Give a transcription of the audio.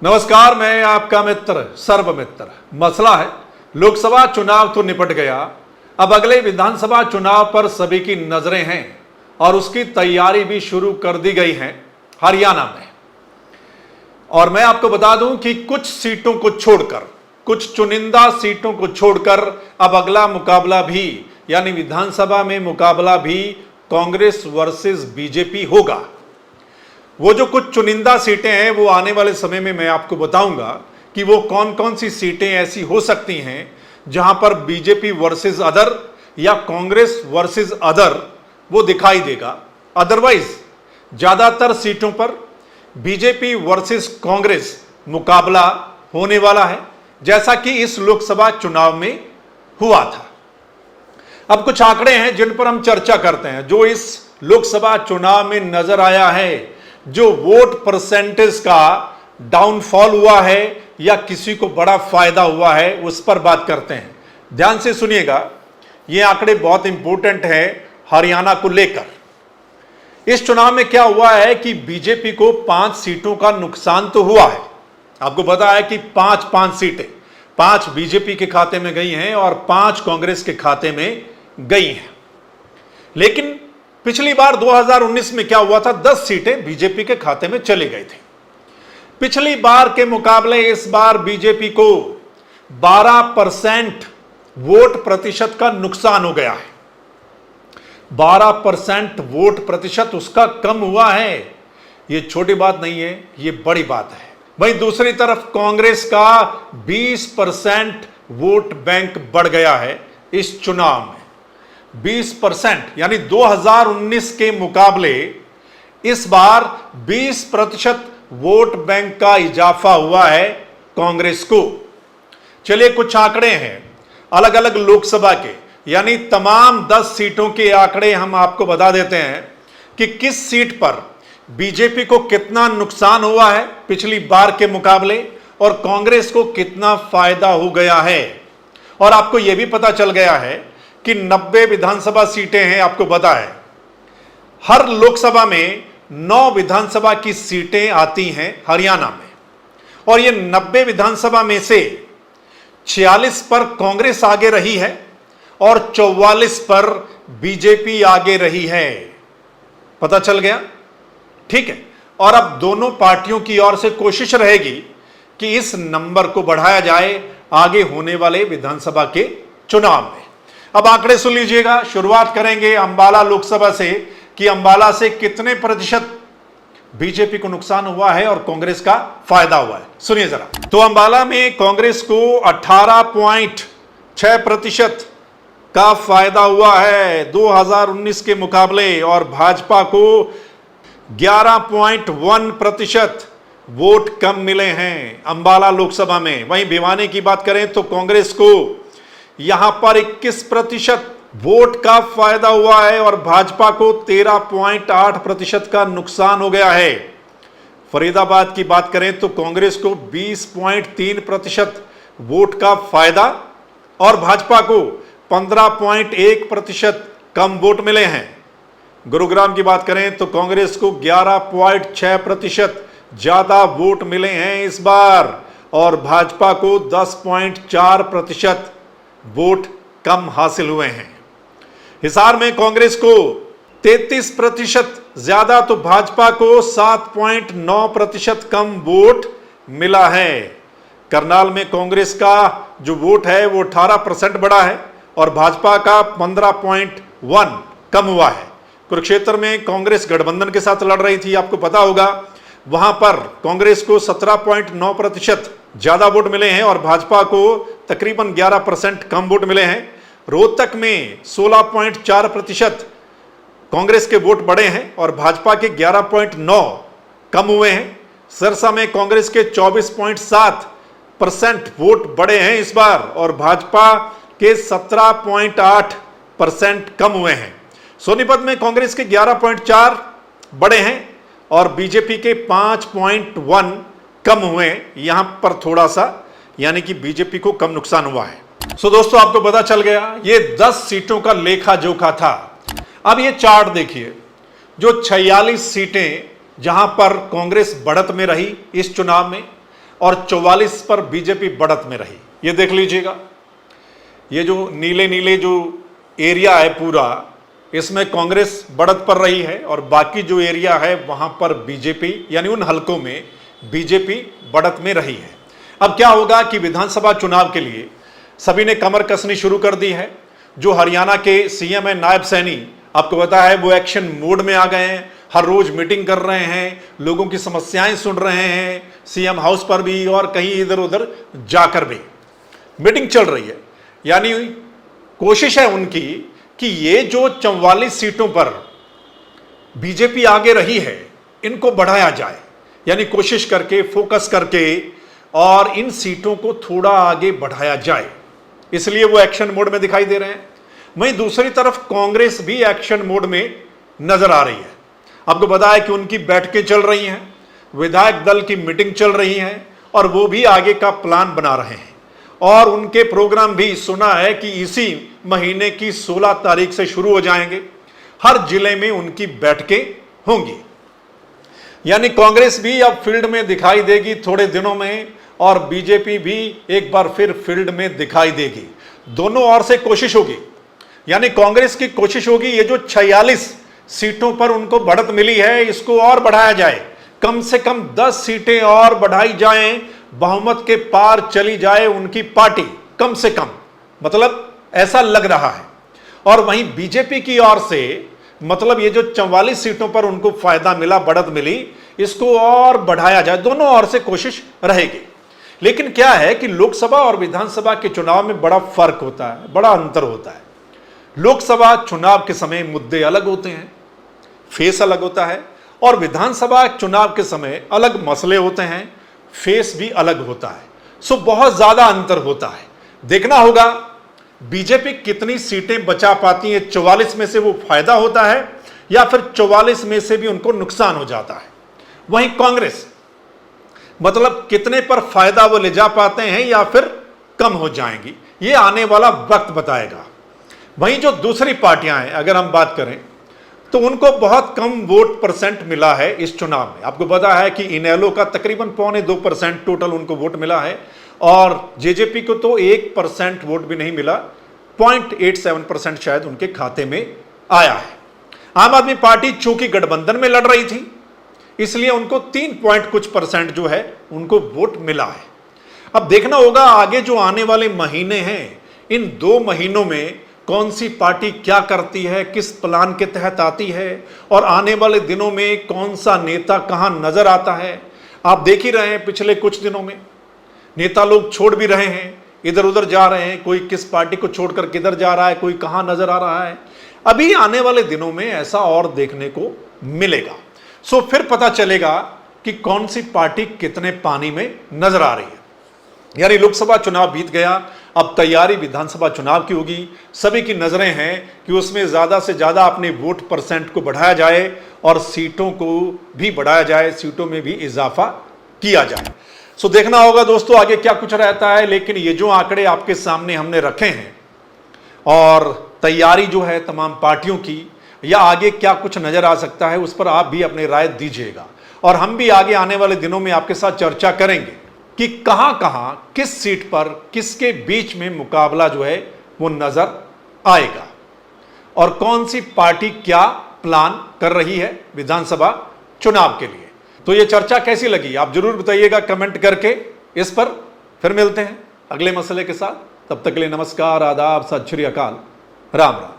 नमस्कार, मैं आपका मित्र सर्वमित्र। मसला है लोकसभा चुनाव तो निपट गया, अब अगले विधानसभा चुनाव पर सभी की नजरें हैं और उसकी तैयारी भी शुरू कर दी गई है हरियाणा में। और मैं आपको बता दूं कि कुछ सीटों को छोड़कर, कुछ चुनिंदा सीटों को छोड़कर अब अगला मुकाबला भी यानी विधानसभा में मुकाबला भी कांग्रेस वर्सेस बीजेपी होगा। वो जो कुछ चुनिंदा सीटें हैं वो आने वाले समय में मैं आपको बताऊंगा कि वो कौन कौन सी सीटें ऐसी हो सकती हैं जहां पर बीजेपी वर्सेस अदर या कांग्रेस वर्सेस अदर वो दिखाई देगा। अदरवाइज ज्यादातर सीटों पर बीजेपी वर्सेस कांग्रेस मुकाबला होने वाला है, जैसा कि इस लोकसभा चुनाव में हुआ था। अब कुछ आंकड़े हैं जिन पर हम चर्चा करते हैं। जो इस लोकसभा चुनाव में नजर आया है, जो वोट परसेंटेज का डाउनफॉल हुआ है या किसी को बड़ा फायदा हुआ है, उस पर बात करते हैं। ध्यान से सुनिएगा, ये आंकड़े बहुत इंपॉर्टेंट हैं हरियाणा को लेकर। इस चुनाव में क्या हुआ है कि बीजेपी को 5 सीटों का नुकसान तो हुआ है। आपको पता है कि 5 सीटें 5 बीजेपी के खाते में गई हैं और 5 कांग्रेस के खाते में गई हैं। लेकिन पिछली बार 2019 में क्या हुआ था, 10 सीटें बीजेपी के खाते में चले गए थे। पिछली बार के मुकाबले इस बार बीजेपी को 12% वोट प्रतिशत का नुकसान हो गया है। 12% वोट प्रतिशत उसका कम हुआ है। यह छोटी बात नहीं है, यह बड़ी बात है। वहीं दूसरी तरफ कांग्रेस का 20% वोट बैंक बढ़ गया है इस चुनाव में। 20% यानी 2019 के मुकाबले इस बार 20% वोट बैंक का इजाफा हुआ है कांग्रेस को। चलिए कुछ आंकड़े हैं अलग अलग लोकसभा के, यानी तमाम 10 सीटों के आंकड़े हम आपको बता देते हैं कि किस सीट पर बीजेपी को कितना नुकसान हुआ है पिछली बार के मुकाबले और कांग्रेस को कितना फायदा हो गया है। और आपको यह भी पता चल गया है कि 90 विधानसभा सीटें हैं। आपको पता है हर लोकसभा में 9 विधानसभा की सीटें आती हैं हरियाणा में, और ये 90 विधानसभा में से 46 पर कांग्रेस आगे रही है और 44 पर बीजेपी आगे रही है। पता चल गया? ठीक है। और अब दोनों पार्टियों की ओर से कोशिश रहेगी कि इस नंबर को बढ़ाया जाए आगे होने वाले विधानसभा के चुनाव में। अब आंकड़े सुन लीजिएगा। शुरुआत करेंगे अंबाला लोकसभा से कि अंबाला से कितने प्रतिशत बीजेपी को नुकसान हुआ है और कांग्रेस का फायदा हुआ है। सुनिए जरा। तो अंबाला में कांग्रेस को 18.6% का फायदा हुआ है 2019 के मुकाबले, और भाजपा को 11.1% वोट कम मिले हैं अंबाला लोकसभा में। वहीं भिवानी की बात करें तो कांग्रेस को यहां पर 21% वोट का फायदा हुआ है और भाजपा को 13.8% का नुकसान हो गया है। फरीदाबाद की बात करें तो कांग्रेस को 20.3% वोट का फायदा और भाजपा को 15.1% कम वोट मिले हैं। गुरुग्राम की बात करें तो कांग्रेस को 11.6% ज्यादा वोट मिले हैं इस बार और भाजपा को 10.4% वोट कम हासिल हुए हैं। हिसार में कांग्रेस को 33% ज्यादा तो भाजपा को 7.9% कम वोट मिला है। करनाल में कांग्रेस का जो वोट है वो 18% बढ़ा है और भाजपा का 15.1 कम हुआ है। कुरुक्षेत्र में कांग्रेस गठबंधन के साथ लड़ रही थी, आपको पता होगा। वहां पर कांग्रेस को 17.9% ज्यादा वोट मिले हैं और भाजपा को तकरीबन 11% कम वोट मिले हैं। रोहतक में 16.4% कांग्रेस के वोट बढ़े हैं और भाजपा के 11.9 कम हुए हैं। सिरसा में कांग्रेस के 24.7% वोट बढ़े हैं इस बार और भाजपा के 17.8% कम हुए हैं। सोनीपत में कांग्रेस के 11.4 बढ़े हैं और बीजेपी के 5.1 कम हुए। यहां पर थोड़ा सा यानी कि बीजेपी को कम नुकसान हुआ है। सो दोस्तों, आपको पता चल गया ये 10 सीटों का लेखा जोखा था। अब ये चार्ट देखिए, जो 46 सीटें जहां पर कांग्रेस बढ़त में रही इस चुनाव में, और 44 पर बीजेपी बढ़त में रही। ये देख लीजिएगा, ये जो नीले नीले जो एरिया है पूरा, इसमें कांग्रेस बढ़त पर रही है और बाकी जो एरिया है वहां पर बीजेपी, यानी उन हलकों में बीजेपी बढ़त में रही है। अब क्या होगा कि विधानसभा चुनाव के लिए सभी ने कमर कसनी शुरू कर दी है। जो हरियाणा के सीएम है नायब सैनी, आपको पता है वो एक्शन मोड में आ गए हैं, हर रोज मीटिंग कर रहे हैं, लोगों की समस्याएं सुन रहे हैं, सीएम हाउस पर भी और कहीं इधर उधर जाकर भी मीटिंग चल रही है। यानी कोशिश है उनकी कि ये जो 44 सीटों पर बीजेपी आगे रही है इनको बढ़ाया जाए, यानी कोशिश करके फोकस करके और इन सीटों को थोड़ा आगे बढ़ाया जाए, इसलिए वो एक्शन मोड में दिखाई दे रहे हैं। वहीं दूसरी तरफ कांग्रेस भी एक्शन मोड में नजर आ रही है। आपको पता है कि उनकी बैठकें चल रही हैं, विधायक दल की मीटिंग चल रही है और वो भी आगे का प्लान बना रहे हैं और उनके प्रोग्राम भी सुना है कि इसी महीने की 16 तारीख से शुरू हो जाएंगे। हर जिले में उनकी बैठकें होंगी, यानी कांग्रेस भी अब फील्ड में दिखाई देगी थोड़े दिनों में और बीजेपी भी एक बार फिर फील्ड में दिखाई देगी। दोनों ओर से कोशिश होगी, यानी कांग्रेस की कोशिश होगी ये जो 46 सीटों पर उनको बढ़त मिली है इसको और बढ़ाया जाए, कम से कम 10 सीटें और बढ़ाई जाएं, बहुमत के पार चली जाए उनकी पार्टी कम से कम, मतलब ऐसा लग रहा है। और वहीं बीजेपी की ओर से मतलब ये जो 44 सीटों पर उनको फायदा मिला, बढ़त मिली, इसको और बढ़ाया जाए, दोनों ओर से कोशिश रहेगी। लेकिन क्या है कि लोकसभा और विधानसभा के चुनाव में बड़ा फर्क होता है, बड़ा अंतर होता है। लोकसभा चुनाव के समय मुद्दे अलग होते हैं, फेस अलग होता है, और विधानसभा चुनाव के समय अलग मसले होते हैं, फेस भी अलग होता है। सो बहुत ज्यादा अंतर होता है। देखना होगा बीजेपी कितनी सीटें बचा पाती है, 44 में से वो फायदा होता है या फिर 44 में से भी उनको नुकसान हो जाता है। वहीं कांग्रेस मतलब कितने पर फायदा वो ले जा पाते हैं या फिर कम हो जाएंगी, ये आने वाला वक्त बताएगा। वहीं जो दूसरी पार्टियां हैं, अगर हम बात करें तो उनको बहुत कम वोट परसेंट मिला है इस चुनाव में। आपको पता है कि इनेलो का तकरीबन 2.25% टोटल उनको वोट मिला है और जेजेपी को तो 1% वोट भी नहीं मिला, 0.87% शायद उनके खाते में आया है। आम आदमी पार्टी चूंकि गठबंधन में लड़ रही थी इसलिए उनको 3 जो है उनको वोट मिला है। अब देखना होगा आगे जो आने वाले महीने हैं, इन 2 महीनों में कौन सी पार्टी क्या करती है, किस प्लान के तहत आती है और आने वाले दिनों में कौन सा नेता कहां नजर आता है। आप देख ही रहे हैं पिछले कुछ दिनों में नेता लोग छोड़ भी रहे हैं, इधर उधर जा रहे हैं, कोई किस पार्टी को छोड़कर किधर जा रहा है, कोई कहां नजर आ रहा है। अभी आने वाले दिनों में ऐसा और देखने को मिलेगा। सो फिर पता चलेगा कि कौन सी पार्टी कितने पानी में नजर आ रही है। यानी लोकसभा चुनाव बीत गया, अब तैयारी विधानसभा चुनाव की होगी। सभी की नजरें हैं कि उसमें ज्यादा से ज्यादा अपने वोट परसेंट को बढ़ाया जाए और सीटों को भी बढ़ाया जाए, सीटों में भी इजाफा किया जाए। सो देखना होगा दोस्तों आगे क्या कुछ रहता है। लेकिन ये जो आंकड़े आपके सामने हमने रखे हैं और तैयारी जो है तमाम पार्टियों की, या आगे क्या कुछ नजर आ सकता है, उस पर आप भी अपनी राय दीजिएगा और हम भी आगे आने वाले दिनों में आपके साथ चर्चा करेंगे कि कहां कहां किस सीट पर किसके बीच में मुकाबला जो है वो नजर आएगा और कौन सी पार्टी क्या प्लान कर रही है विधानसभा चुनाव के लिए। तो ये चर्चा कैसी लगी आप जरूर बताइएगा कमेंट करके इस पर। फिर मिलते हैं अगले मसले के साथ, तब तक के लिए नमस्कार, आदाब, सत श्री अकाल, राम राम।